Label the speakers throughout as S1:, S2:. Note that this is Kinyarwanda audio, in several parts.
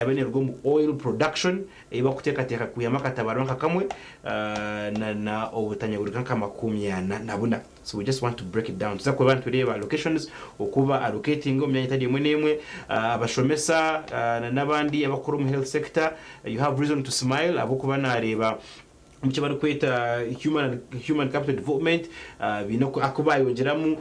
S1: abenerwa mu oil production iba kutekateka kuyama tabaronka kamwe na obutanyagurika kama 10 nabuna. So we just want to break it down. Tuza kwa bantu reba locations okuba allocating omyanya tadi mwenemwe abashomesa nabandi abakuru mu health sector. You have reason to smile abokuba nareba mucyo bari kweta human capital development binoko akubaye wongeramu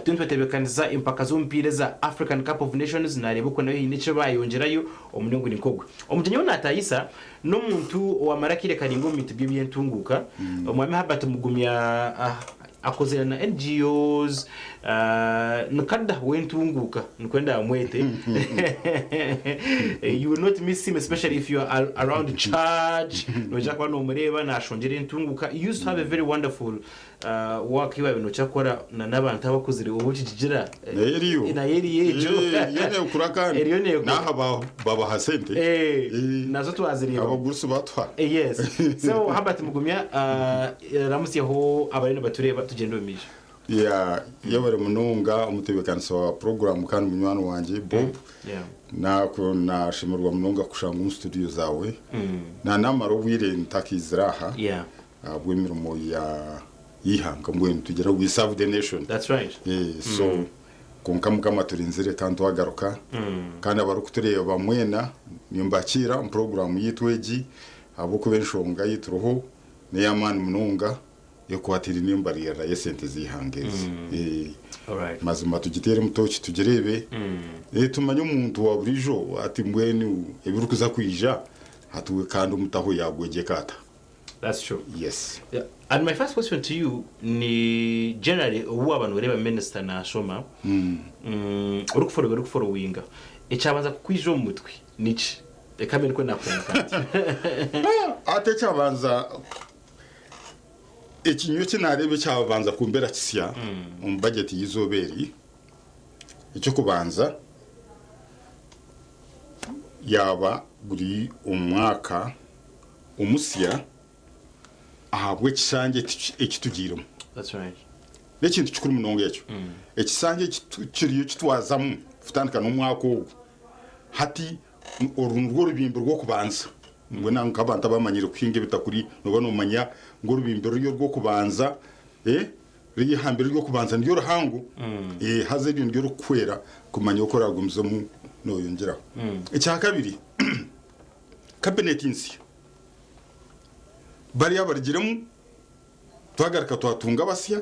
S1: tuntwetebekaniza impaka zompire za African Cup of Nations nareba ko nayo inice bayongerayo omunengo nikogwe omujenyo natayisa no muntu wa marakire karingo mitibye byentunguka omwame habata mugumya akozera na NGOs nkanda wentunguka nkwenda amwete you will not miss him, especially if you are around church noja kwa no mureba na shongere ntunguka. You used to have a very wonderful work iwa bino cyakora na nabantu abakuzire ubuci kigira na yeri yejo
S2: yene ukurakana naha baba hasente
S1: nazo twaziriye
S2: abagurusu batwa
S1: yes. So habati mugumya ramusyeho abarino batureba tugenda umisha
S2: yabare mununga umutebekanisa wa program kandi munywano wanje Bob na shimirwa mununga kushanga mu studio zawe na namaro bwire ntakiziraha bw'emirimo ya yihanga mbwenu tugera we serve the nation.
S1: That's right.
S2: So konkamukama turinzire kandi wagaruka kandi abarukutureba bamwena nimbakira mu program yitweji aboko benshonga yitruho ne yamani mununga yo kwatira nimbarira yesente zihangeze
S1: alright
S2: mazima tugitere mutoki tugerebe tumanye umuntu wa burijo ati mbweni ebirukuza kwija hatuwe kandi umutaho yagwege kata.
S1: That's true.
S2: Yes.
S1: And my first question to you ni generally ubu abantu bareba minister na shoma urukuforo winga echabanza kukwijo mutwe nichi ekamene ko nakonka
S2: ate chabanza ekinyo kinarebe cyabanza kumbera kisya mu budget yizoberi icyo kubanza yaba buri umwaka umusya ahabwe kisange ekitugiramo.
S1: That's right.
S2: Nekintu kikuru munongo ekyo ekisange kiriyo kitwazamu futandika no mwaka ogu hati orungo rubimbo rwo kubanza ngo nanka abantu bamanyire kwinge bitakuri no manya ngo rubimbo rwo kubanza riye hambere ryo kubanza ndyo ruhango haze ndyo rukwera kumanya uko ragumzo mu no yongera icya kabiri cabinet insi bari abarigiremu twagaraka twatunga basya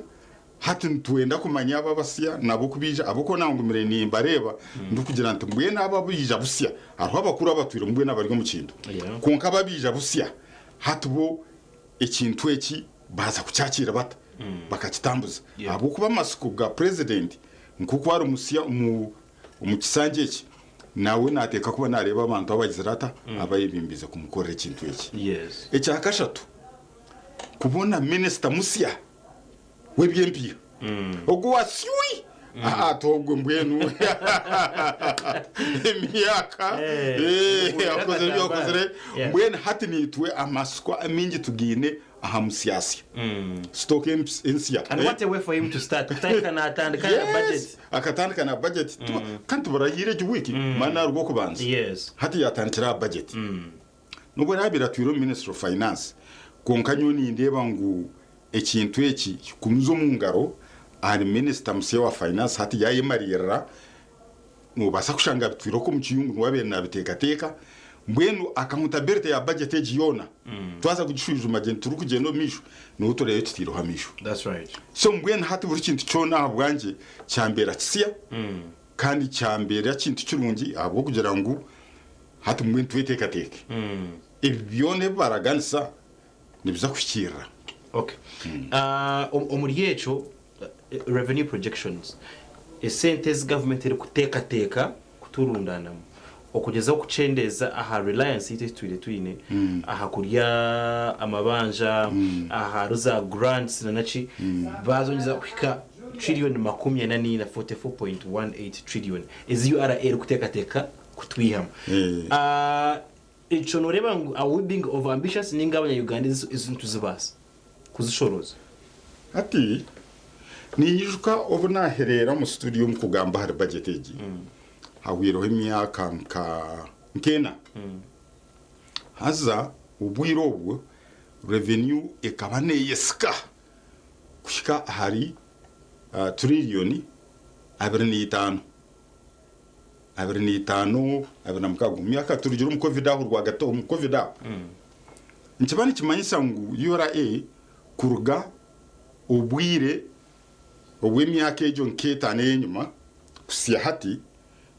S2: hati ntwenda kumanya ababasya nabo kubija aboko nangumire ni bareba ndukugira nti mbwe nababija busya aho abakuru abatwire mbwe nabari mu kintu konka babija busya hatubo ekintu eki baza kucyakira bata bakakitambuza abo kuba masuku ga president nkuko wari umusya umukisange eki nawe nateka kuba nareba abantu abagizirata abayibimbize kumukorera ikintu eki.
S1: Yes.
S2: Ecyakashatu kubona minister musya webyempia ogo wasiwi atogwe mbwenu emyaka akozere mbwenu hati nitwe amasukwa amingi tugine aha musiyasi stock insia.
S1: And what a way for him to start kutandika na atandika na budget
S2: akatandika na budget kantu barayire wiki mana rwo kubanza hati yatandikira budget nubwo rabira twiro minister of finance konkanyoni ndeba ngu ekintu eki kumzo mungaro ari minister musye wa finance hati yayimarira nubasa kushanga twiro ko mukiyungu nwabe nabitekateka mbwenu akamutaberte ya budget ejiyona twaza kugishuje magenti turi kugendo misho n'utoreye kitiro hamisho.
S1: That's right.
S2: So mbwenu hati buri kintu cyona habwanje cyambera kisya kandi cyambera kintu kirungi abo kugira ngo hati mbwenu twetekateke ibyone baraganisa nibiza kushikira.
S1: Okay. Omuriyecho revenue projections esentes government iri kutekateka kuturundana okugezaho kucendeza aha reliance ite twine aha kurya amabanja aha ruza grants na nachi bazongeza kwika trillion 44.18 trillion is URL kutekateka kutwihama ico noreba ngo are we being over ambitious ninga abanya Uganda izintu zibasa kuzishoroza
S2: ati nijuka obuna herera mu studio mu kugamba hari budget egi hawiro emyaka nka nkena haza ubwiro obwo revenue ekaba neyesika kushika hari trillion 25 abiri myaka turugira mu covid aho rwagato mu covid nkibani kimanyisa ngu URA kuruga ubwire obw'emyaka ejo nk'etaano enyuma kusiya hati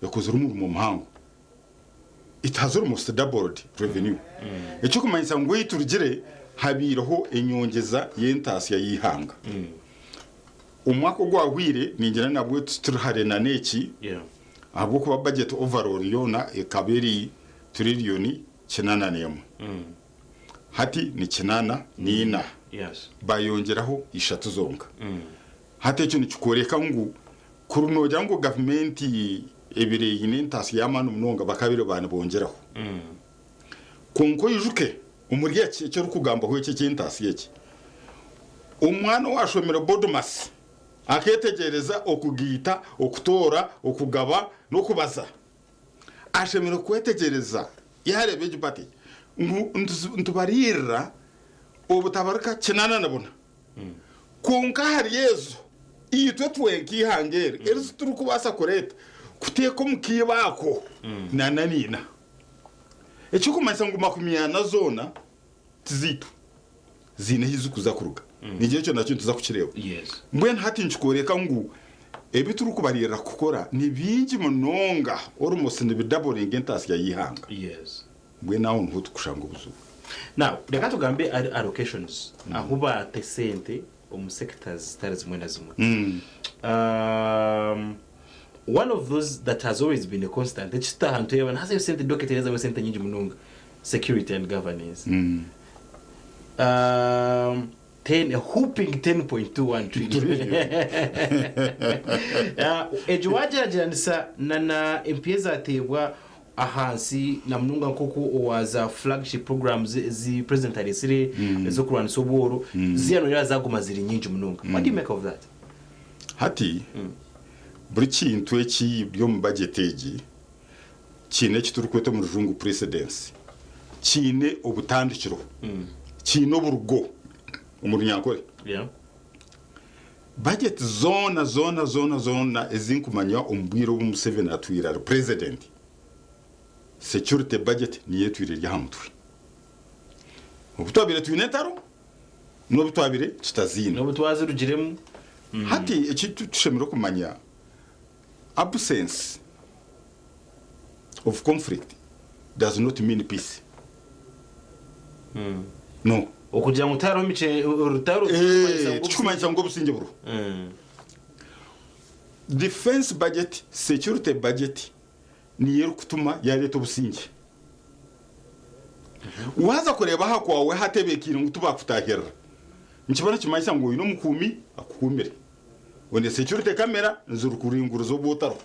S2: yakoze mu muhango it has almost doubled revenue ekyo kumanyisa ngu yiturugire habiroho enyongeza y'entasi yihanga umwaka gwahwire ningira nabwo turahare na neki ahubwo kuba budget overall yona ekabiri trillion 81 hati ni 84 bayongeraho 3 zonga hati ekyo nikikoreka ngu kurunojya ngo government ebire y'intasi y'amanu munonga bakabire bana bongeraho konko yijuke umurya cyo rukugamba ho cyo cy'intasi yeke umwana washomera bodomas aketegereza okugita okutora okugaba no kubaza ashemera kwetegereza yarebe gipati ntubarira obutabaraka kinana nabona konka hari yezo itwe twenki hangere erizo turi kubasa koreta kuteko mukibako nananina ekyo kumanyisa ngo makumyana zona tizitu zine hizo kuza kuruga nije cyo nacyo tuza kukireba mbwene hati nchikoreka ngu ebituru kubarira kukora ni bingi munonga almost ni doubling entasi yihanga mbwene aho nhutu kushanga ubuzu
S1: now reka tugambe allocations ahuba tesente mu sectors tariz mwenda zimwe one of those that has always been a constant it's tahantu yewe hasa yo sente doketereza we sente nyingi munonga security and governance a whooping 10.21 trillion ejuwajajanisa na empieza atebwa ahansi na mununga nkoko waza flagship programs zi president alisire zo kurwana soboro ziyano yazaguma ziri nyingi mununga what do you make of that
S2: hati buri kintu eki byo mu budget egi kine kiturukwete mu rujungu precedence kine obutandikiro kine oburugo umuryankore budget zona ezinkumanya ombwiro bu Museveni atwira president security budget niye twirira hamutwe ubutwabire twinetaro no butwabire kitazina
S1: no butwazi rugiremu
S2: hati ekitu tushemiro kumanya absence of conflict does not mean peace no
S1: okugira mutaro miche rutaro
S2: tukumanya ngo businge buru defense budget security budget niyo kutuma yareto businge waza kureba hakwawe hatebekira ngo tubakutahera nkibona kimanyisa ngo uyu no mukumi akukumire wende security camera nzurukuringuruzo botaro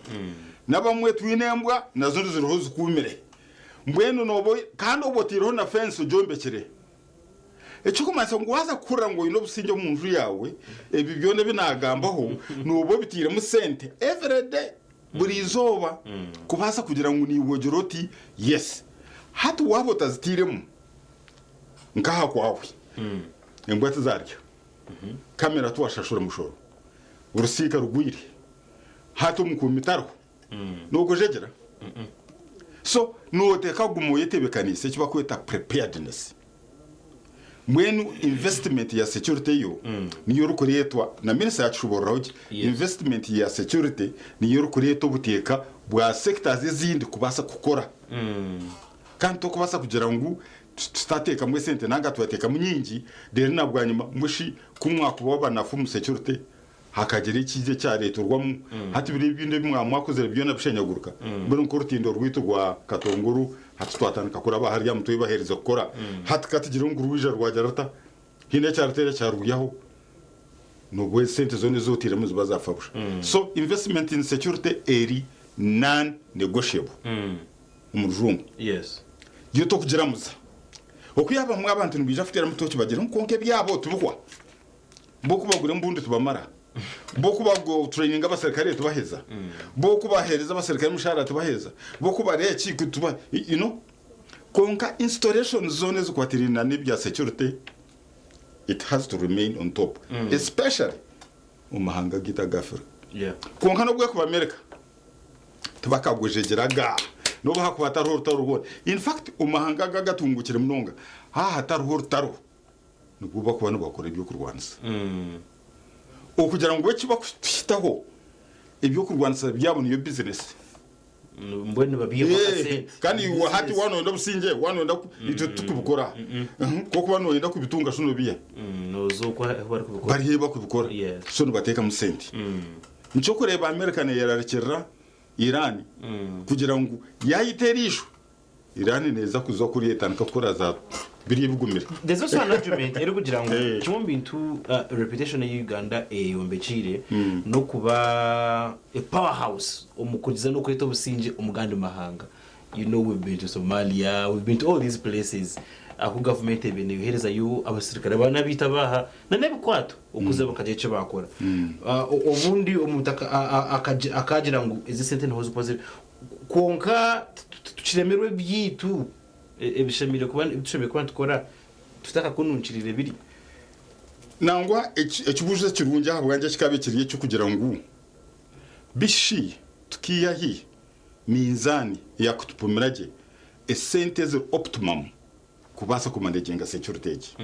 S2: nabamwe twinembwa nazo ziruho zikumire mbweno nobo kandi obotiro na fence jombekere ekyo kumanyisa ngo waza kurra ngo uyu no businge mu nzu yawe ebi byone binagambaho nobo bitire mu sente every day buri izoba kubasa kugira ngo ni wogiroti yes hatu wabo tazitiremo nkaha kwawe embwate zaryo kamera tuwashashura mushoro urusika rugwire hatu mukumitaro nuko jegera so noteka gumuye tebekanise kiba kweta preparedness mwenu investment ya security yo niyo rukoretwa na minister yacuboraho investment ya security niyo rukoreto buteka bwa sectors zindi kubasa gukora kandi to kubasa kugira ngo tutateka mwe sente nanga twateka munyingi dere nabwanyuma mushi kumwaka wabana fu mu security hakagera ikije cya leta urwamo hati biri binde bimwakoze byo nabishenyaguruka mbere nko rutindo rwito rwa Katonguru hati twatanika kuraba hari ya mutoyi bahereza gukora hati katigira ngo ruwija rwajarata hine cyartere cyarugyaho nubwo sente zone zotire mu bazafabusha so investment in security eri non negotiable umurungu
S1: yes
S2: yo to kugira muza okuyaba mu abantu nibija futera mutoki bagira nkonke byabo tubukwa mboko bagure mbundi tubamara bo kubago training abasirikare tubaheza bo kubahereza abasirikare mushahara tubaheza bo kubareki kutuba konka installation zone zikwatirina n'ibya security it has to remain on top especially umahanga gita gafira konka no gwe ku America tubakagwejegeraga no bahakubata ruhoro in fact umahanga gagatungukire munonga hataruhoro nukuba ku bantu bakora ibyo kurwanisa okugira ngo wekiba kushitaho ibyo kurwanisa byabona iyo business
S1: mbone babiye
S2: bakase kandi hati wano ndo businge wano ndo ito tukubukora koko bano yenda kubitunga shuno biya
S1: nozo kwa bari kubikora
S2: bari heba kubikora shuno bateka mu senti nco kureba America ne yararekera Iran kugira ngo yayiterisho Iran neza kuzo kuri etanka kora za biri bigumira.
S1: There's also an argument eri kugira ngo kimwe bintu reputation ya Uganda yombekire no kuba a powerhouse omukugiza no kweta businge umuganda mahanga. You know, we've been to Somalia, we've been to all these places. Ako government ebene yohereza yo abasirikare bana bitabaha na nebikwato ukuze bakajeche bakora. Obundi omutaka akagira ngo izi sente nhozo kwaze konka tukiremerwe byitu ebishemire kubana tukora tutaka kununchirire biri
S2: nangwa ekibuje kirunje habwanje kikabe kiriye cyo kugira ngo bishi tukiyahi minzani ya kutupumiraje esente ze optimum kubasa kumandejenga security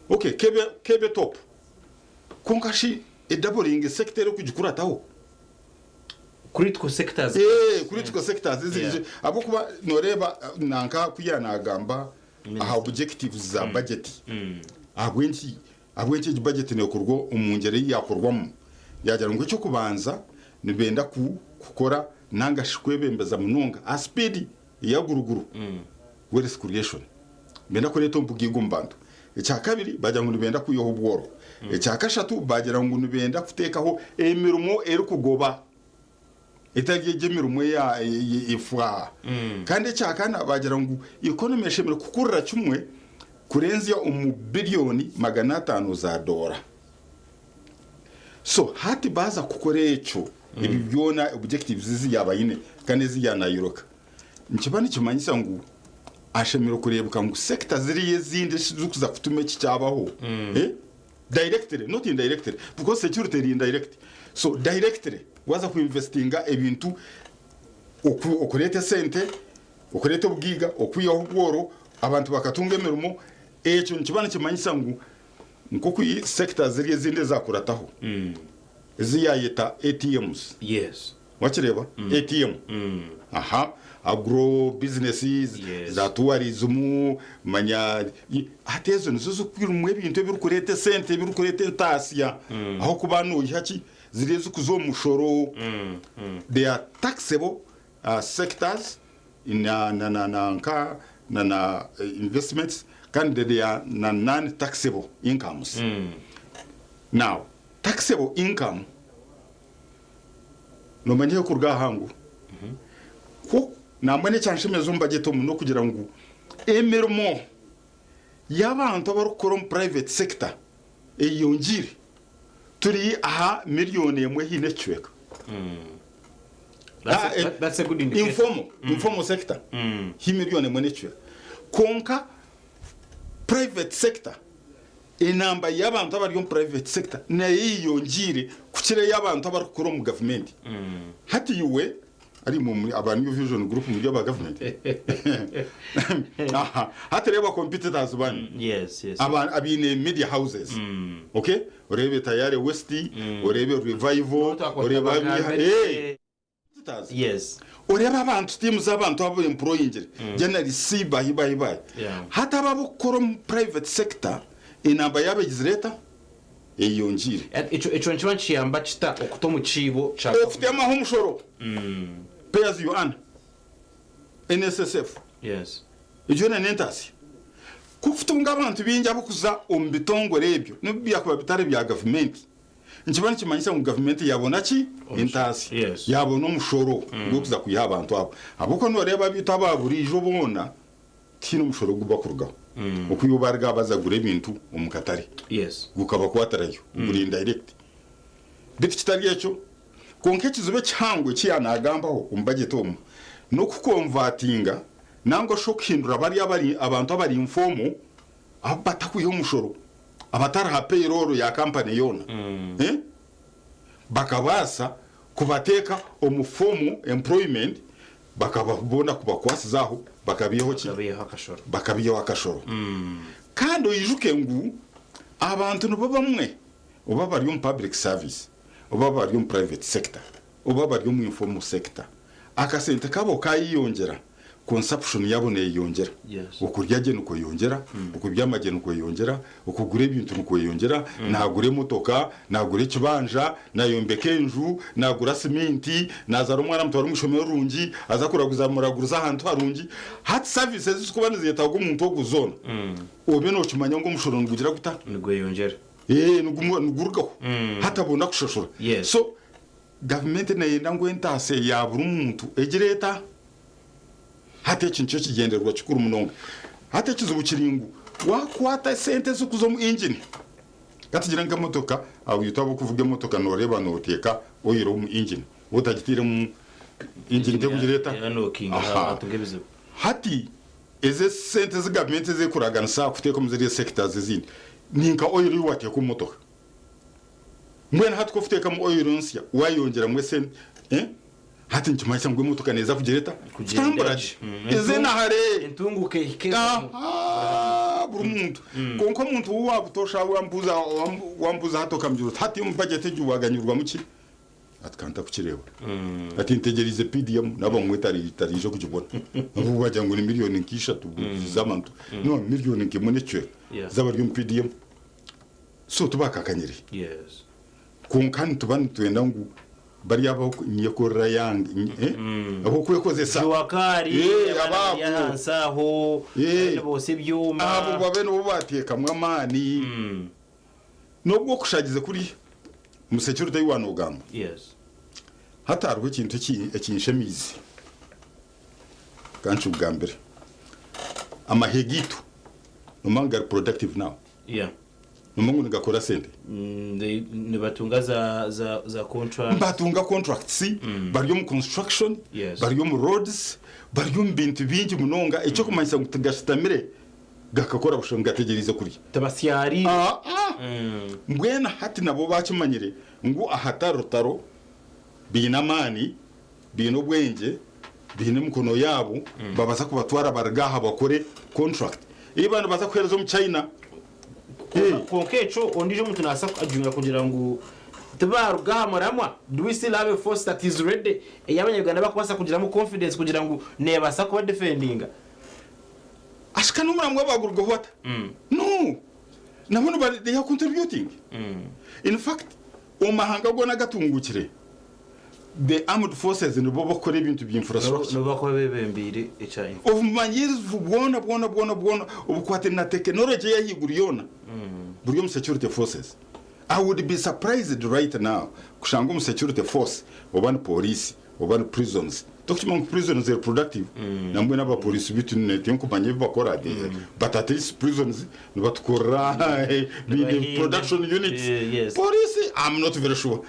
S2: okay kebe top konkashi doubling sector kujukura taho
S1: critical sectors
S2: critical sectors zije abo kuba noreba nanka kuyana gamba aha objectives za budget agwenki budget ne kurwo umungere yakorwamo yajya ngo cyo kubanza nibenda kukora nanga shikwebembeza munonga a speed ya guruguru wealth creation benda ko leto mbugigo mbantu ecya kabiri bajya ngo nibenda kuyoho bworo ecya kashatu bagira ngo nibenda kutekaho emirumo eri kugoba itagiye gemirumo ya ifwa kandi cyakana bagira ngo economy yashemere kukurira cyumwe kurenzya umubiliyoni $500 so hati baza kukorecho ibi byona objectives zizi yabayine kandi ziyana yuroka nkibani kimanyisa ngo ashemere kurebuka ngo sector ziri yezinde zukuza kutume cyabaho directly not indirectly because security is indirect so directly waza ku investinga ebintu okurete sente okurete ubwiga okuyaho bworo abantu bakatunga emirimo echo nkibana kimanyisa ngo nko ku sectors ziri zinde zakurataho ziyayeta ATMs
S1: yes
S2: wakireba ATM aha agro businesses za tourism manya hatezo nizo kwirumwe ibintu birukurete sente birukurete ntasiya aho kubano ihaki zirezo kuzo mushoro they are taxable sectors in na investments can they are non taxable incomes now taxable income no manye kurga hangu ko namane cyanshemezo mbageto muno kugira ngo emermo y'abantu barukora mu private sector eyongire turi aha miliyoni yemwe hinecweka
S1: that's a good indicator
S2: informal sector hi miliyoni yemwe necweka konka private sector inamba y'abantu abari mu private sector na yiyongire kukire y'abantu abarukora mu government hati yuwe ari mu abantu vision group mu byo ba government hati reba competitors bani
S1: yes
S2: abine media houses okay urebe tayari West urebe Revival urebe
S1: yes
S2: urebe abantu teams abantu abo employing generally siba hiba hata babukora mu private sector inamba yabegizireta eyongire
S1: echo nchiwanchi yamba chita okutomu chibo cha
S2: ofitema humushoro pay as you earn NSSF
S1: yes
S2: ijone nentasi kufutunga abantu binja bukuza ombitongo rebyo nibya kuba bitare bya government nkibani kimanyisa mu government yabona ki intasi yabona umushoro gukuza kuya abantu abo no reba bitaba burijo bona tino umushoro guba kurugaho okuyubarga bazagura ibintu umukatari
S1: yes
S2: gukaba kwatarayo buri indirect bitu kitali ekyo konke kizobe cyangwe kiyanagambaho umbagete omu no kukonvatinga nango shokhindura bari abantu abari informo abatakwiho umushoro abatara ha payroll ya company yona bakabasa kubateka omufomu employment bakababona kubakwasizaho bakabiyeho akashoro kandi uyijuke ngu abantu nubo bamwe uba bari mu public service uba bari mu private sector uba bari mu informal sector akasente kabo kayiyongera consumption yabone yiyongera ukurya gene uko yongera ukubyamagene uko yongera ukugure ibintu uko yongera nagure motoka nagure kibanja nayombeke enju nagura simenti nazara umwana mutwara umushomero rungi aza kuraguza muraguza ahantu harungi hat services zikubanize yatago umuntu wo kuzona obe no kimanya ngo umushoro ngugira guta
S1: nigwe yongera
S2: nugurugaho hatabona kushoshora so government nayenda ngo entase yabura umuntu egereta hate kincho kigenderwa kikuru munonga hate kizubukiringu wakwata sente zukuzo mu engine katigira nga motoka aho yitabo kuvuga motoka no reba no teka oyiro mu engine utagitire mu engine de kugireta hati eze sente za government ze kuragana sa kuteka mu ziriya sectors zindi ninka oyiro wate ku motoka mwene hati ko futeka mu oyiro nsya wayongera mwe sente hati nchimanyisa ngwe motoka neza kugereta kutamburaje eze nahare
S1: entunguke hike
S2: buri muntu konko muntu wabutosha wambuza hatoka mjuru hati mu budget juwaganyurwa muki atkanta kukireba ati ntegereze PDM nabo mwetari tarijo kujibona abo bajya ngo ni miliyoni nkishatu zamantu no miliyoni nkemonecwe zaba ryo PDM so tubakakanyire konkani tubani twenda ngo bari abo nyekora yangi abo kwekoze sa
S1: wakari yahansaho bose byuma
S2: abo babene bo bateka mwamani nobwo kushagize kuri musecurity y'wanogamba hatarwe ikintu ekinshemizi kancu bwambere amahegito nomanga productive now numungu ngakora sente
S1: ne batunga za contracts
S2: batunga contracts bari mu construction bari mu roads bari mu bintu bingi munonga icyo kumanyisa gutagashtamire gakakora bushonga tegereze kuri
S1: tabasyari
S2: mbwena hati nabo bakimanyire ngo ahatarotaro binamani bino bwenge bine mukono yabo babaza kubatwara baragaha bakore contract ibana baza kwereza mu China
S1: konkecho ondije umuntu nasa ajunga kugira ngo tubaruga maramwa do we still have a force that is ready yabanyagana bakwasa kugira mu confidence kugira ngo nebasa ko defendinga
S2: ashika n'umuramwe bagurwa hota no nabone bari they are contributing in fact umahanga gona gatungukire the armed forces nibo bakora ibintu by'infrastructure
S1: no bakora bebembire icyayi
S2: of manyeres bwona ubukwate na technology yahiguriyona buryo mu security forces I would be surprised right now kushanga mu security force obana police obana prisons document prisons are productive namwe n'aba police bitu nete nkumanye bakora but at least prisons nibatukora the production units police I'm not very sure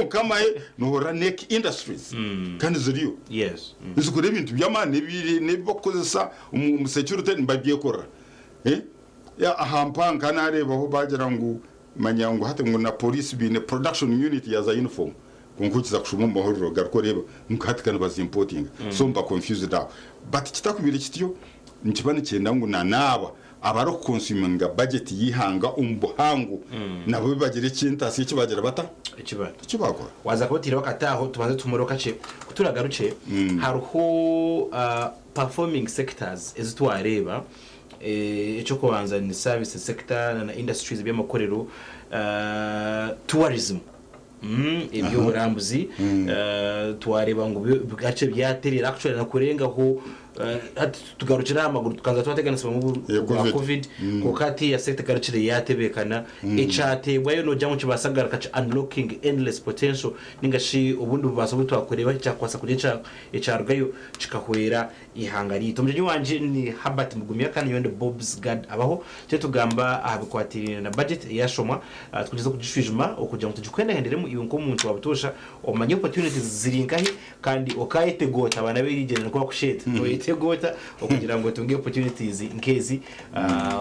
S2: kama no ranek industries kandi ziriyo nzukure ibintu byamane nebakozesa mu security mbagiye kora ya ahampanga nareba ho bagira ngo manyango hate ngo na police bine production unit ya za uniform kunkukiza kushuma mu mahoro gakoreba mukatikana bazimporting so mba confused out but kitakubire kitiyo nkibane cyenda ngo nanaba abaro consuming budget yihanga umbuhangu nabo bagire cyintasi kibagira bata kibagora
S1: waza kubotira bakataho tubanze tumoroka ce kuturagaruce haruho performing sectors ezitwareba icyo kubanza ni service sector na industries by'amakorero tourism ibyo burambuzi twareba ngo gace byaterera actually na kurengaho tugarukira amaguru tukaza twateganisa mu covid ko kati ya sector garukire yatebekana echatebwayo no jamwe kibasagara kacha unlocking endless potential ningashi ubundi bubaso butwakoreba cyakwasa kugica echargayo cikahwera ihangari tomje wanje ni Habert Mugumya kandi yonde Bob's Guard abaho cyo tugamba ahabikwatirira na budget yashomwa tugeze kugishwijuma okugira ngo tugikwenda henderemo iwe nko umuntu wabutosha omanye opportunities zirinkahi kandi okayitegota abana berigenera kwa kusheta oyitegota okugira ngo tunge opportunities nkezi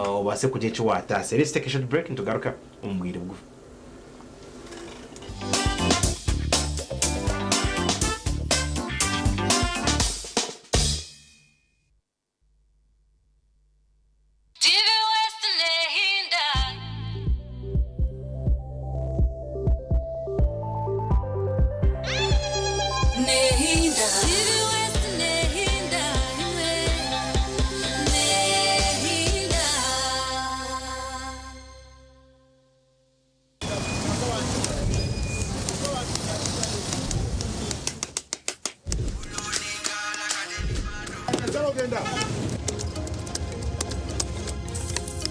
S1: obase kugiye cyo watase. Let's take a short break ntugaruka umbwire bugufi.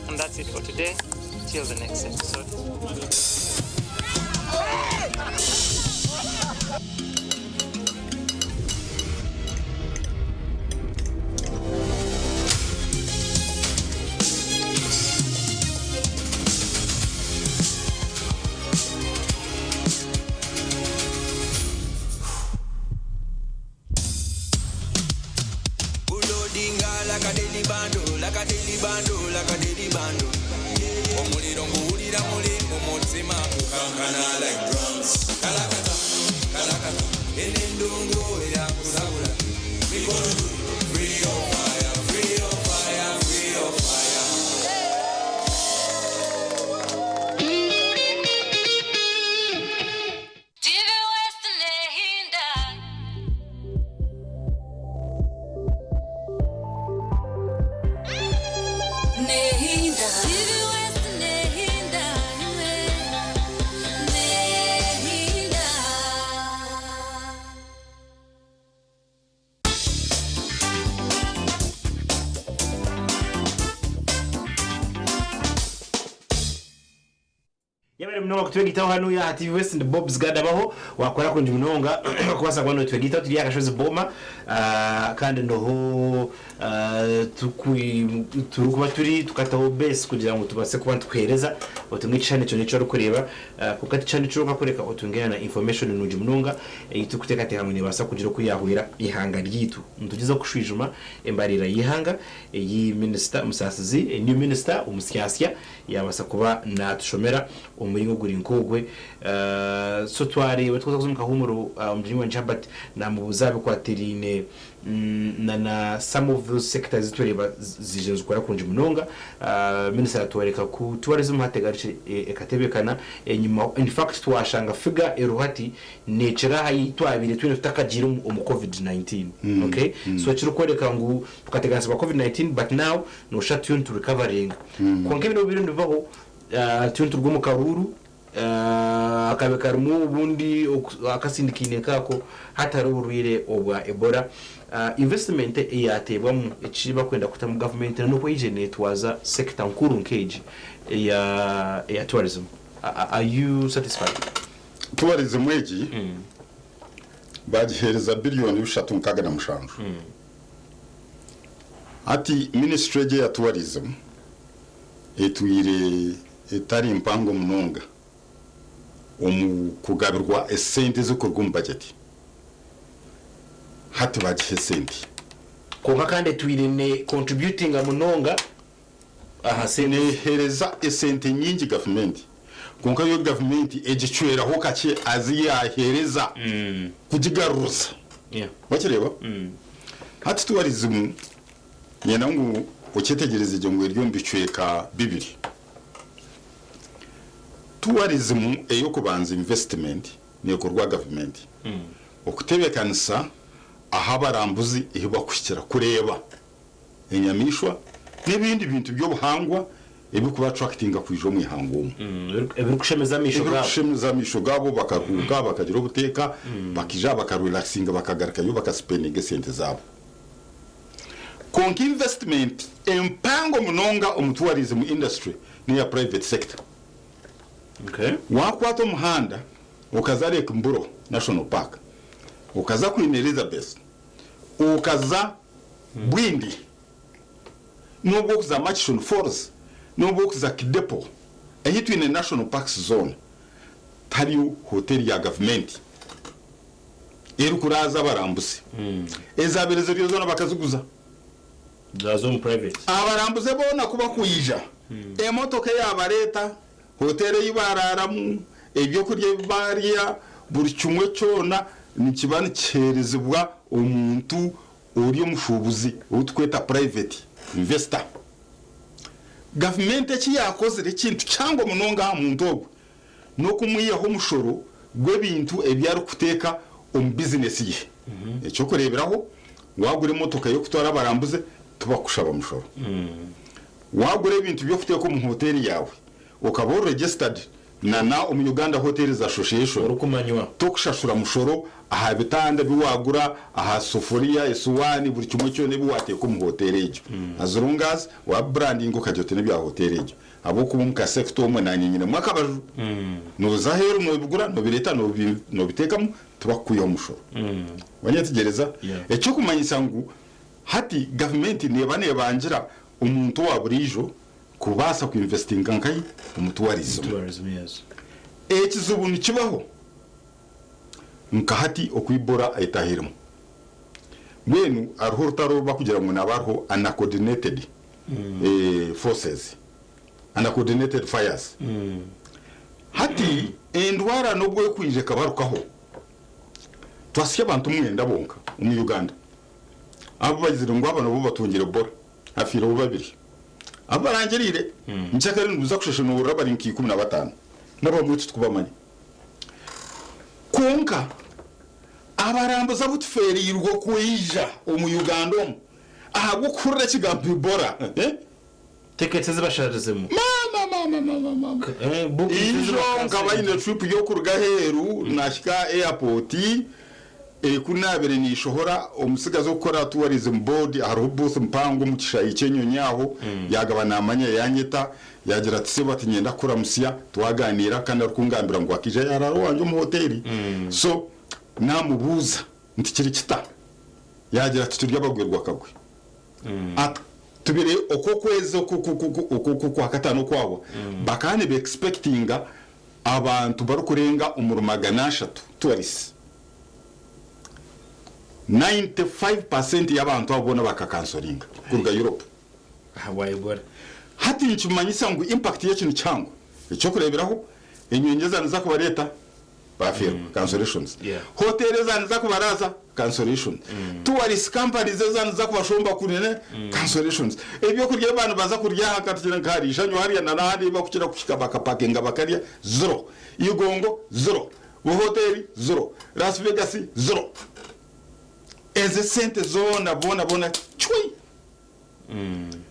S3: And that's it for today. Till the next episode.
S4: Omuliro nguwulira muli mu mutima kukankana like drums. Kalakata, kalakata, enendungu yakusabula. Mikono free your fire, free your fire, free your fire.
S5: TV West nehinda. Nehinda. TV West nehinda. Nehinda.
S1: Yabere mnonga kutwegitaho hano ya TV West and Bob's Guard abaho wakora kunje mnonga kwasa kwano twegitaho turi yakashoze boma kandi ndoho turukuba turi tukataho base kugira ngo tubase kuba twereza otumwicane cyo nico rukureba kukati cyane cyo kakoreka otungena na information nuje mnonga itukuteka te hamwe basa kugira kuyahwira ihanga ryitu ntugize kushwijuma embarira yihanga iyi minister musasizi new minister umusyasya yabasa kuba natushomera umuringo guri nkogwe so twari batwaza kuzumuka humuro umujinwa Habert na mubuzabe kwaterine na some of those sectors tureba zijenze ukora kunje munonga minister atwereka ku tourism hategarice ekatebekana enyuma in fact twashanga figure eruhati nature hayitwabire twinafitakagira mu covid-19 okay so kiri kwereka ngo tukateganisa covid-19 but now no shut tune to recovering konke bino biri ndivaho tune turwo mu karuru akabekarimu ubundi akasindikine kako hatari uruire obwa Ebola investment yatebwamo ekiba kwenda kuta mu government no kwigenete waza sector nkuru nkeji ya tourism. Are you satisfied?
S2: Tourism eji bagihereza billion 3.7 ati ministry ya tourism etwire etari mpango munonga kugabirwa esente zo kurwa budget hati bagihe sente
S1: konka kandi twirine contributing amunonga
S2: ahasene hereza esente nyingi government konka yo government egicwera ho kake aziya hereza kugigaruza bakireba hati tourism yena ngo ukitegereza ijongo iryo mbicweka bibiri tourism eyo kubanza investment ne kurwa government okutebekanisa ahabarambuzi ihiba kwikira kureba enyamishwa n'ibindi bintu byo buhangwa ebikuba attractinga kwijo mu ihango
S1: ebikushemeza
S2: misho gabo bakaruga bakagira ubuteka bakija bakarelaxinga bakagarika yo bakaspendinga sente zabo konka investment empango munonga omutourism industry niya private sector.
S1: Okay.
S2: Wakwata omuhanda okaza Lake Mburo National Park, okaza Queen Elizabeth, okaza Bwindi, nobwo okuza Machison Falls, nobwo okuza Kidepo, ehitu in a National Parks zone taliyo hoteli ya government erukuraza abarambuzi ezabereze ryo zona bakaziguza
S1: zazo mu private
S2: abarambuze bona kuba kuyija emotoka yabareta hoteli yibararamu ebyo kurya bariya buri kimwe cyona ni kibani cyerezebwa umuntu uri mushubuzi utweta private investor. Government eki yakoze ikintu cyangwa munonga muntu ogwe no kumuyiyaho umushoro gw'ebintu ebyari kuteka business ye ecyo kureberaho wagure motoka yo kutwara abarambuze tubakushaba mushoro wagure ibintu byo kuteka mu hoteli yawe ukaba registered na Uganda Hotels Association
S1: urukumanywa
S2: tokushashura mushoro aha bitanda biwagura aha soforia esuwani buri kimwe cyo nebiwateka mu hoteli ejo azurungas wa branding ukajyote nebya hoteli ejo abo kubumka sector umwe na nyinyine mwakabaju no zaheru no bigura no bireta no bitekamo tubakuye umushoro wanyategereza ecyo kumanyisa ngo hati government ne bangira umuntu wa burijo kubasa ku investing nkai umutourism
S1: yes
S2: ekizubu nikibaho nkahati okwibora ayitahirimo mwenu ariho rutaro bakugira ngo nabarho uncoordinated forces uncoordinated fires hati endwara nobwo kwije kabarukaho twasye abantu mwenda bonka mu Uganda abo bazira ngo abana bo batungire bora afiro babiri abarangirire nchakari nduza kusheshe no urabari nki 15 n'abamutse twubamanye konka abarambuza butferi yirwo kuyija mu Uganda aha gukurira kigambi bora
S1: tickets zibasharizemo
S2: ijo ngabayine trip yo kuruga heru nashika airport kunabere ni shohora omusigazo gukora tourism board hariho booth mpango mu kishayi cyenyonyaho yagabana amanya yanyeta yagira ati sebati nyenda kura musiya twaganira kandi arikungambira ngo akije yararo wanje mu hoteli so namubuza ntikiri kita yagira ati turya bagwerwa kagwe at tubire oko kweze oko kwa katano kwabo bakane be expectinga abantu barukurenga umurumagana 3 tourists 95% y'abantu abona bakakansoringa kurga Europe
S1: hawaye bora
S2: hati nchumanyisa ngo impact y'ikintu cyango icyo kureberaho inyongeza nza kuba leta bafiro cancellations hotel zanza kubaraza cancellation tourist companies zanza kubashomba kunene cancellations ebyo kurya abantu baza kurya hakatira nkarisha nyo hariya na nahandi bakukira kushika bakapakinga bakarya zero igongo zero hotel zero Las Vegas zero eze sente zona bona chui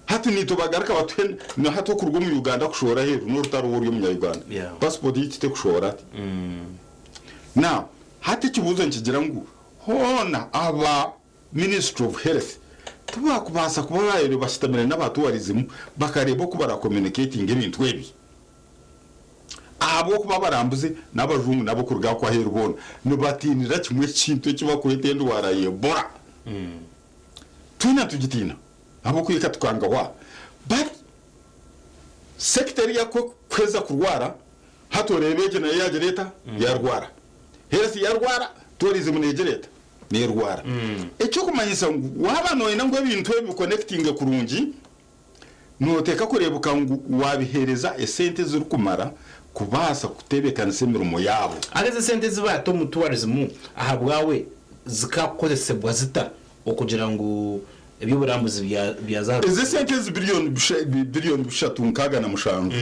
S2: hati nito bagaraka batwe no hato kurwo mu Uganda kushora heru no rutaro wuri mu Uganda passport yite kushora now hati kibuzo nkigira ngo hona aba Ministry of Health tuba kubasa kuba bayero basitamira n'abatourism bakarebo kubara communicating ibintu ebi abo kuba barambuze n'abajungu nabo kurga kwa heru bona no batinira kimwe kintu kibakurete ndwara yebora tuna tugitina abo kwika tukanga wa but secretary yako kweza kurwara hatorebeje na yagereta yarwara health yarwara tourism negereta nerwara ecyo kumanyisa ngo wabano ina ngo ibintu ebi connecting kurungi noteka kurebuka ngo wabihereza esente ziri kumara kubasa kutebekana semirimo yabo
S1: ageze sente zibato mu tourism aha bwawe zikakozesebwa zita okugira ngo ebyo burambuzi byazaru
S2: izi sente billion bishatu nkaga na mushangu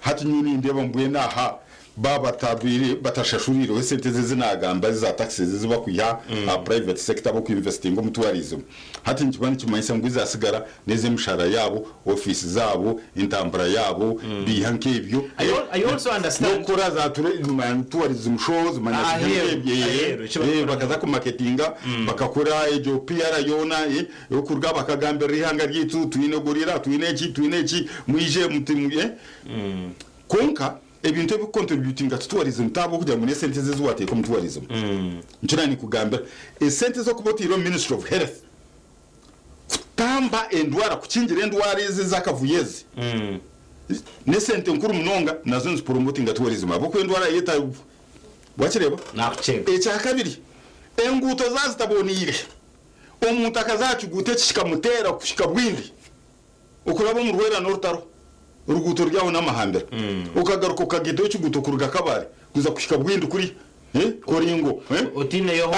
S2: hati nyuni ndeba mbuye naha baba tabiri batashashuriro sente zinagamba za taxes ziba kuya private sector bo kuinvestinga mu tourism hati nkibani kimanyisa ngo izasigara neze mshara yabo office zabo intambara yabo bihanke ibyo
S1: I also understand
S2: nokora za tourism shows manazibye bakaza ku marketinga bakakora ejo PR yona yo kurga bakagamba rihanga ryitu twinegurira twineki mwije mutimuye konka ebintu byo contributing to tourism tabo kugira ngo nesente zizuwate ko tourism ncira ni kugamba esente zo kubotiro Ministry of Health tamba endwara kukingira endwara ezi zakavuyezi nesente nkuru munonga nazo nzipromoting tourism abo ko endwara yeta wakireba
S1: nakucheka
S2: echa kabiri enguto zazitabonire omuntu akazacu gute kikamutera kushika bwindi ukuraba mu rwera norutaro uruguto ryaho n'amahambera ukagaruka ukagito cy'uguto kuruga kabare kuza kushika bwindi kuri koringo
S1: otine yo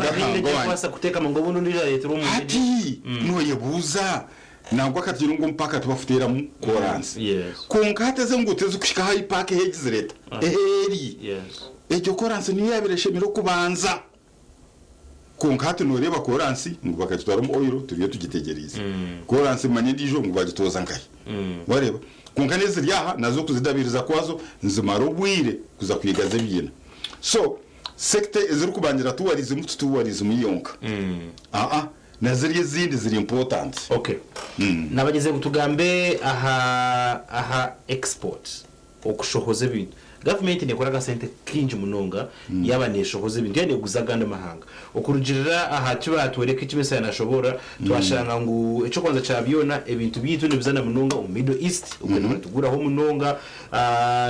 S1: abinde kwasa kuteka ngo buno nira leta rumu
S2: ati noye buza nangwa katiro ngo mpaka tubafutera mu koransi konkateze ngo uteze kushika hayi park hegize leta ejo koransi niyo yabireshemiro kubanza konkate noreba koransi ngo bakatwara mu oil turiye tugitegereza koransi manye ndijo ngo bagitoza nkaye wareba kunkaneze ryaha nazo kuzidabiriza kwazo nzimaro bwire kuza kwigaze biyina so sector eziri kubangira tourism yonka naziriye zindi ziri important
S1: okay nabageze gutugambe aha export okushohoze bintu government nekora gasente kinji munonga yabaneshohoze bintu yane guzaganda mahanga okurugirira aha kibatwereka ikimese yanashobora twashanga ngo eco kwanza cyabyona ebintu bitu nibizana munonga mu Middle East ukana tugura ho munonga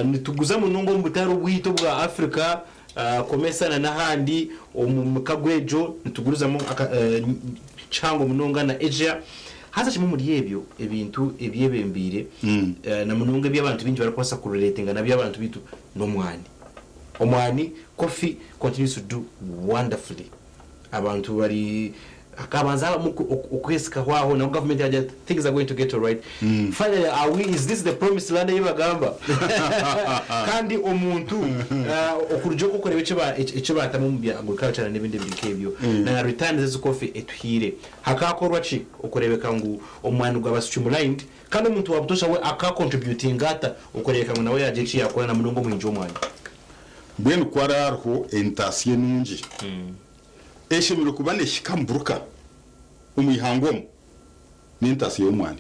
S1: nituguza munonga mu butaro bwito bwa Africa komesana nahandi mu kagwejo nituguruzamo chango munonga na Asia haza kimwe muri yebyo ebintu ebyebembire na munonga by'abantu bingi barakwasa ku relatinga na by'abantu bitu no omwani coffee continues to do wonderfully abantu bari akabanza ukwesika hwaho na government ya things are going to get all right finally is this the promised land y'ibagamba kandi omuntu okurjo kukoreba icyo batamu mu bya agriculture n'ibindi bikebyo na return ze coffee etuhire hakakorwa chi ukurebeka ngo omwana ugaba streamlined kandi umuntu wabutosha we akacontributing ngata ukurebeka ngo nawe yaje chi yakora na munongo mwinjo omwana
S2: bwen kwararho entasye nungi eshimiro kubane shikamburuka umuyihangomo n'intasi y'umwani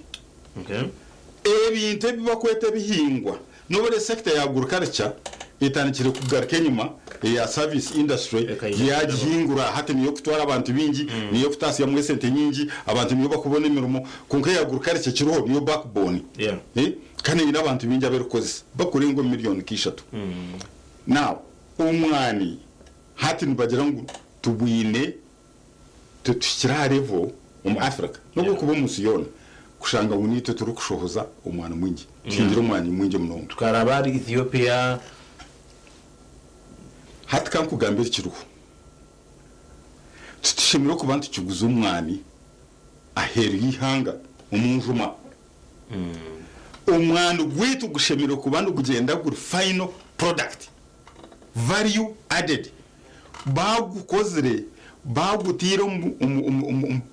S2: ebintu bibakwete bihingwa nobere sector ya agriculture itanikire kugaruka nyuma ya service industry yagihingura hati niyo kutwara abantu bingi niyo kutasi ya mwesente nyingi abantu niyo bakubona imirimo kunka ya agriculture kiroho niyo backbone kandi ni abantu bingi aberukoze bakurengo miliyoni kishatu now umwani hati nibagira ngo tubwine tutukira level mu Africa nubwo kuba musiyona kushanga unite turi kushohoza umwana mwingi kingira umwana mwingi munongo
S1: tukarabari Ethiopia
S2: hati kan kugambira kiruho tutishimira ku bantu kiguza umwani ahera yihanga umunjuma umwana gwitu gushemira ku bantu kugenda guri final product value added bagukozere bagutira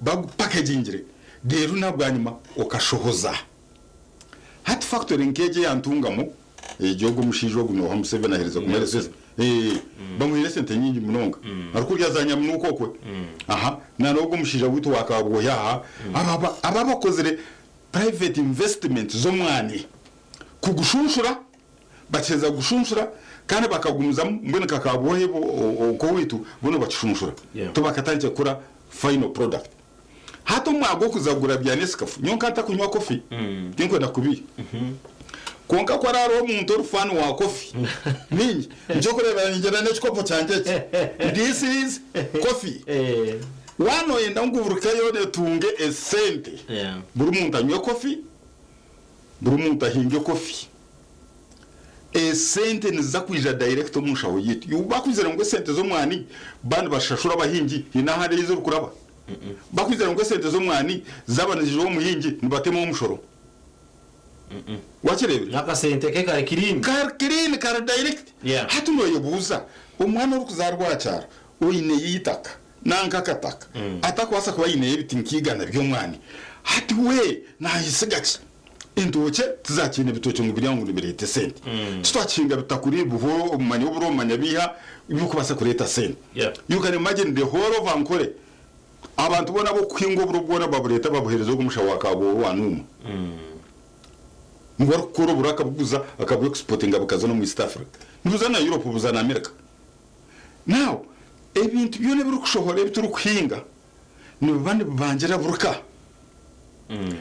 S2: bagu packaging rero nabwanyuma okashohoza hat factoring keje yantungamo ejogo mushijo guno ha Museveni ahereza kumereza bamuhire sente nyingi munonga arukurya zanya munuko kwe aha narogo mushija witu wakabwo yaha ababakozere private investment zo mwani kugushunshura bacheza gushunshura kandi bakagumuza mbone kakabwohe uko witu bono bacishunshura tubakatanze kura final product hato mwago kuzagura bya Nescafe nyonka atakunywa coffee nko ndakubi konka kwa raro umuntu urufano wa coffee ninyi nje kureba njana n'ikopo cyanje this is coffee wano yenda nguvuruka yone tunge esente buri muntu anywa coffee buri muntu ahinge coffee sente nizakwija direct omushaho yitu yubakwizera ngo sente zo mwani bandi bashashura abahingi hinahari izo kuraba bakwizera ngo sente zo mwani zabanijwe umuhingi nibatemo umushoro wakirebera
S1: n'akasente ke kari kirindi
S2: kirine kari direct
S1: Yeah.
S2: hati noyebuuza omwana ori kuzarwakyara oyineyo itaka nankakataka atakwasa kuba yineyo ebiti nkigana by'omwani hati we nahisigaki entoke tizakina ebitoke ngu birya ngu nibireta sente titwakinga bitakuri buhoro omumanya oburo omumanya biha bikubasa kureta sente
S1: Yeah.
S2: you can imagine the whole of Ankole abantu bona bo kuhinga oburo bwona babureta babuhereza ogumusha wakabo wanuma ngwari kukora oburo akabuguza akabu exportinga bukaza no mu East Africa nibuza na Europe buza na America now ebintu byone biri kushohora ebituri kuhinga nibandi bangira buruka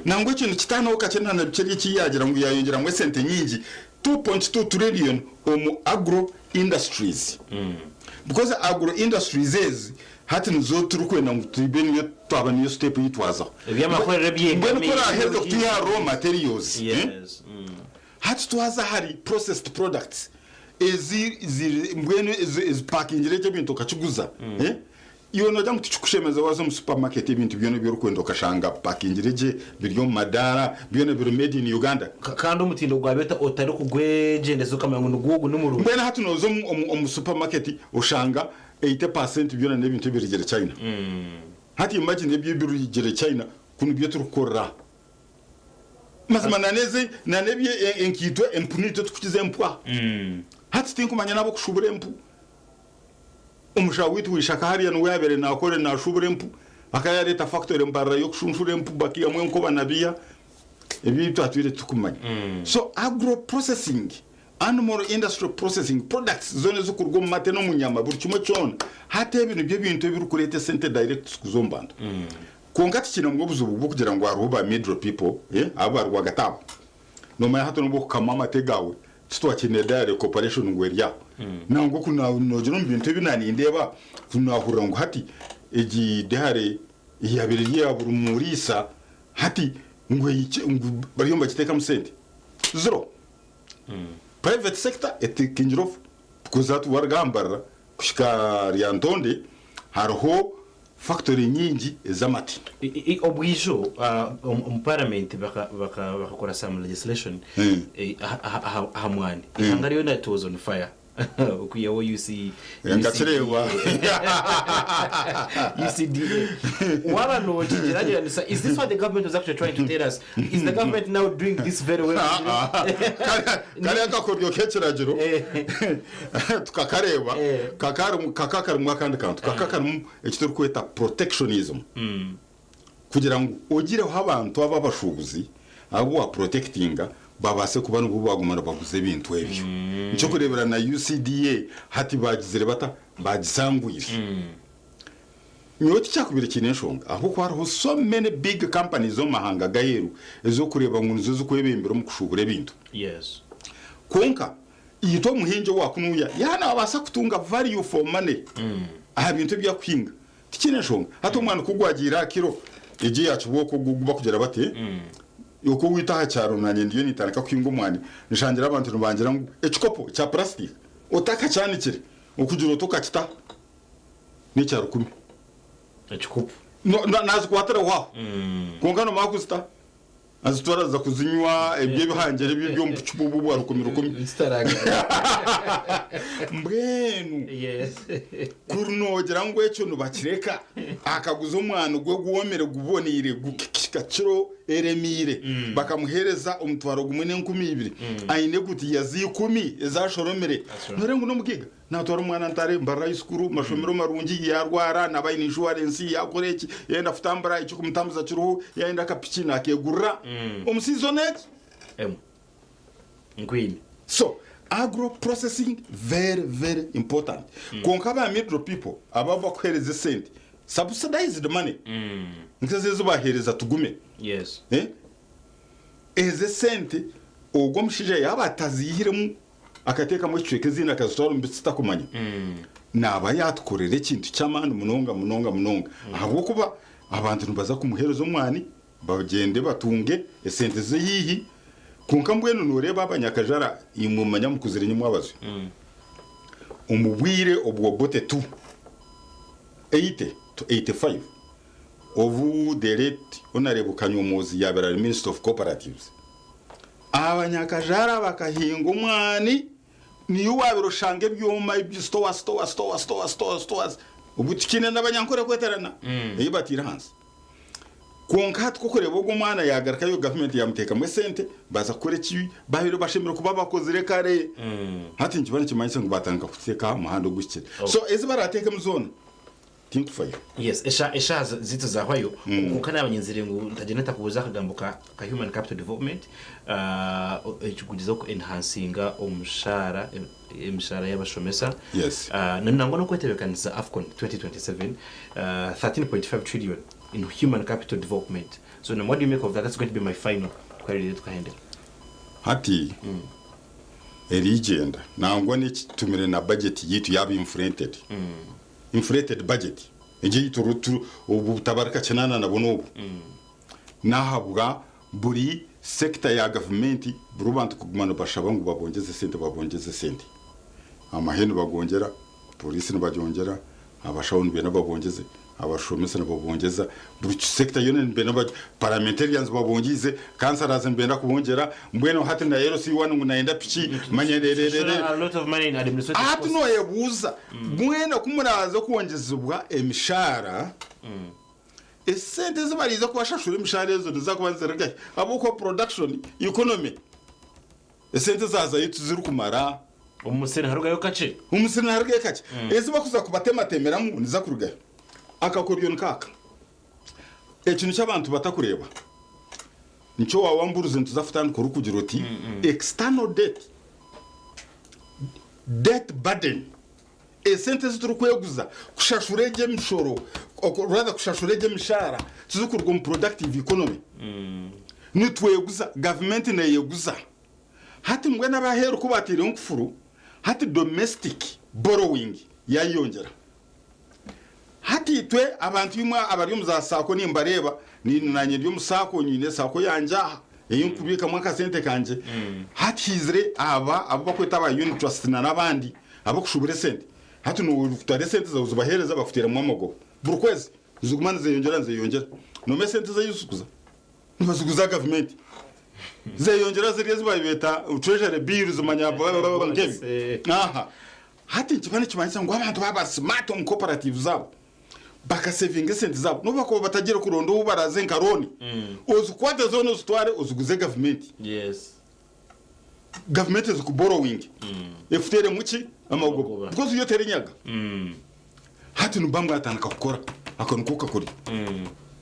S2: nangwe ikintu kitanaho kacena na biceri kiyagira ngo yayongera mu sente nyingi 2.2 trillion mu agro industries because agro industries is hati nizo turi kwenda ngo tubeni yo twaba niyo step yitwaza
S1: ebyamakorere
S2: ngene
S1: by'ingami
S2: kora ahead of the raw materials
S1: yes
S2: hati twaza hari processed products mbwene packing reke bintu kachiguza iyo no jamu tukushemeza wazo mu supermarket ibintu byone byo rukwenda ukashanga packing reke biryo madara byone biro made in Uganda
S1: kandi umutindo gwa beta otari kugwegendeza ukamenya ngo gugu n'umurundi
S2: mbwene hati nozo mu supermarket ushanga 80% byone n'ibintu birigere China hati imagine ibyo birigere China kunu byo turukora mazima nanebye enkitwe empunito tukukize empwa hati tinkumanya nabo kushubura empu umushawitu wishaka hariya no yabere nakore na shubura empu akayareta factory mbarra yo kushunshura empu bakiya mwe nko banabia ebintu atwire tukumanya so agro processing animal industry processing products zone zo kurgo mate no munyama buri kimwe cyona hate ibintu byo bintu biri kurete sente direct kuzombanda kongati kino mwobuzubu bwo kugira ngo aruba middle people abo arwa gatabo no maya hato no kama mategawe titwakine dare cooperation ngwerya nango kuna nojero mbintu binani ndeba kunahura ngo hati egi dare yabiri yaburu murisa hati ngwe bariyo mbakiteka musente zero private sector etikinjiro kuzatu wargambara kushika ryantonde hariho factory nyingi ezamati
S1: obwijo parliament bakakora some legislation hamwani hangariyo na toes on fire ukuyeho
S2: yangacherewa
S1: UCDA wala no jiragira is this what the government was actually trying to tell us is the government now doing this very well
S2: kale akakoryo keceragiro tukakareba kakakara mu kandi kantu kakakara ekituru kweta protectionism kugira ngo ogireho abantu ababashubuzi abo wa protectinga babase kubana ubu bagumana baguze bintu ebyo cyo kurebera na UCDA hati bagizire bata bagisangwire nyoti cyakubira kineshonga aho ko hariho so many big companies zo mahanga gaheru ezo kureba ngo nizo kwebembera mu kushubura bintu
S1: yes
S2: konka iyito muhinje wakunuya yana abasa kutunga value for money aha bintu bya kwinga tikineshonga hato umwana kugwagira kiro eje yacu boko guguba kugera bate yoko witaha cyaro nanye ndiyo nitanaka kwinga umwani nishangira abantu rubangira ngo ekikopo cya plastic otaka cyane kire ukugira otoka kita ni cyaro 10
S1: ekikopo
S2: nazi kwatara wa kongano makusta azitwara za kuzinywa ebye bihangere byo mpucubu bwa rukomiro mbwenu
S1: yes
S2: kurunogera ngo ecyo nubakireka akaguza umwana gwe guwomere gubonire gukikakiro eremire bakamuhereza umutwaro gumwe ne12 ayine guti yazi 10 ezashoromere nore ngo no mugiga natwara umwana ntare mbara iskuru mashomero marungi yarwara nabayini insurance yakoreki yenda futambara icyo kumutambuza kiruhu yenda kapicina akegura umusizonet
S1: ngwini
S2: so agro processing very important konkaba middle people abava kwereza sente subsidize the money nkazezo bahereza tugume
S1: yes
S2: eze sente ogwo mushije yabatazihiremu akateka mu cweke zina kazitwara mbitsita kumanya naba yatkorere kintu cyamana munonga ahubwo kuba abantu baza kumuhereza umwani bagende batunge esente ze yihi kunkambweno noreba abanyakajara imumanya mukuzire nyumwabazo umubwire obwo bote 80 to 85 ovu the rate honorable Kanyomozi yabera minister of cooperatives abanyakajara bakahinga umwani niyo wabirushange byuma stores ubu tukine n'abanyankore kweterana iyo batira hanze konka twokoreba ubwo mwana yagaruka yo government yamuteka mu sente baza kore ki bahiro bashimira kuba bakoze rekare hati nkibana kimanyise ngo batanga kuteka muhando gukira so ezi barateka mu zone think for you
S1: yes esha zitu za hwayo ukana abanyenzire ngo ndagenda takubuza kagambuka ka human capital development ekugeza ko enhancinga umushara y'abashomesa
S2: yes
S1: nanango no kwetebekaniza Afcon 2027 13.5 trillion in human capital development. So now what do you make of that? That's going to be my final query to handle.
S2: Hati erigenda nangwa ni tumire na budget yitu yaba inflated budget eje yiturutu ubutabarika cenana nabona ubu nahabwa buri sector ya government burubantu kugumana bashaba ngo babongeze sente amaheno bagongera police nabajongera abashawuni bena babongeze abashomesa nabongeza buri sector yone mbena parliamentarians babongize kansaraza mbena kubongera mbweno hati na yero si wanu ngunaenda pichi manyererere
S1: a lot of money in administrative
S2: hati no yebuza mbweno kumuraza kuongezubwa emishara esente zibariza kubashashura emishara ezo nizakubanzerega abuko production economy esente zaza yitu ziri kumara
S1: umusene harugayo kace
S2: ezi bakuza kubatematemeramu nizakurugayo akakoryo nkaka ekintu cy'abantu batakureba nico wawamburuze ntuzafutana ko rukugira uti external debt burden esente ziturukweguza kushashurege mishoro rather kushashurege mishara tuzukurwa mu productive economy nitweguza government ne yeguza hati mbwe n'abahero kubatira nkufuru hati domestic borrowing yayongera hati twe abantu bimwe abari mu za sako nimbareba ni nanye ryo musako nyine sako yanja eyo kubika mwaka sente kanje hati hizre abo bakweta ba unit trust na nabandi abo kushubure sente hati no ufutare sente za uzubahereza bakutera mu mamogo buri kwezi zugumana zeyongera no me sente za yusukuza nibazuguza government zeyongera ziriye zibayibeta treasury bills manyabo ngebi hati nkibane kimanyisa ngo abantu baba smart on cooperative zabo baka saving sente zabo no bako batagira kurondo ubaraze nkaroni uzukwate zone uzutware uzuguze government
S1: yes
S2: government is ku borrowing efutere muki amagogo because yo terenyaga hati nubambwa atanaka gukora akonukuka kuri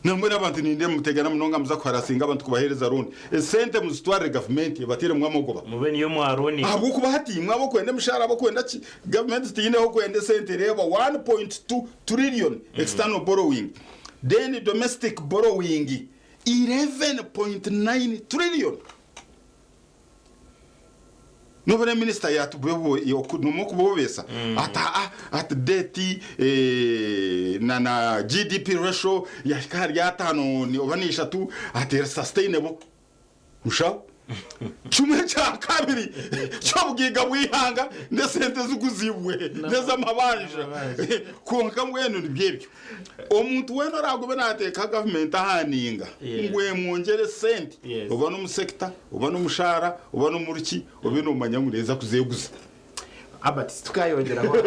S2: namwe n'abantu ninde mutegana munonga muza kwarasinga abantu kubahereza roni esente muzitware government batire mwamagoba
S1: mube niyo mwaroni
S2: abo kuba hati mwabo kwende mushara abo kwenda ki government tine ho kwende sente reba 1.2 trillion external borrowing then domestic borrowing 11.9 trillion Nobody minister yatu bwebo yokunumo kubobesa at debt na GDP ratio ya kari ya 5 ni obanisha tu at sustainable musha chumwe cha kabiri cyobwiga bwihanga ndesente zuguzibwe neza mabanja konka mwenu nibyebyo omuntu weno ragobe nateka government ahaninga ngwe mwongere sente uba no mu sector uba no mushara uba no muruki uba no manyamureza kuzeguza
S1: abati tukayongeraho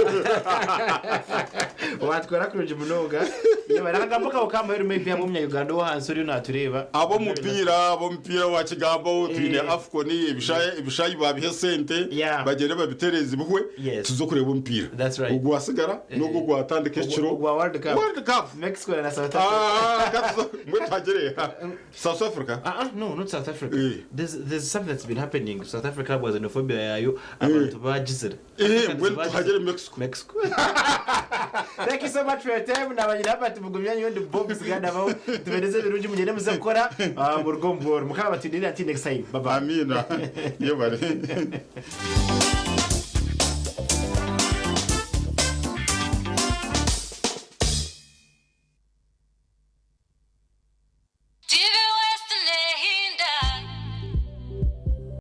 S1: watwara kuruje munoga yabaragambuka ukamahero maybe abo munya Uganda wo hansi uri natureba
S2: abo mupira wa kigamba twine Afcon ibishayi babihe sente bagere babitereza buhwe tuzokureba umupira ubwo wasigara nugo gwatandike kiro
S1: World Cup Mexico na South Africa
S2: mwe tagere South Africa
S1: no not South Africa there's something that's been happening South Africa was xenophobia yayo abantu bajizira
S2: when tagere Mexico
S1: Thank you so much for your time. Now I have to go and the bombs ganda bao. Tumeleze birungi mugende muzakora mu rugo mboro. Mukaba batindira ati next time. Bye bye.
S2: Amina. Yo bari.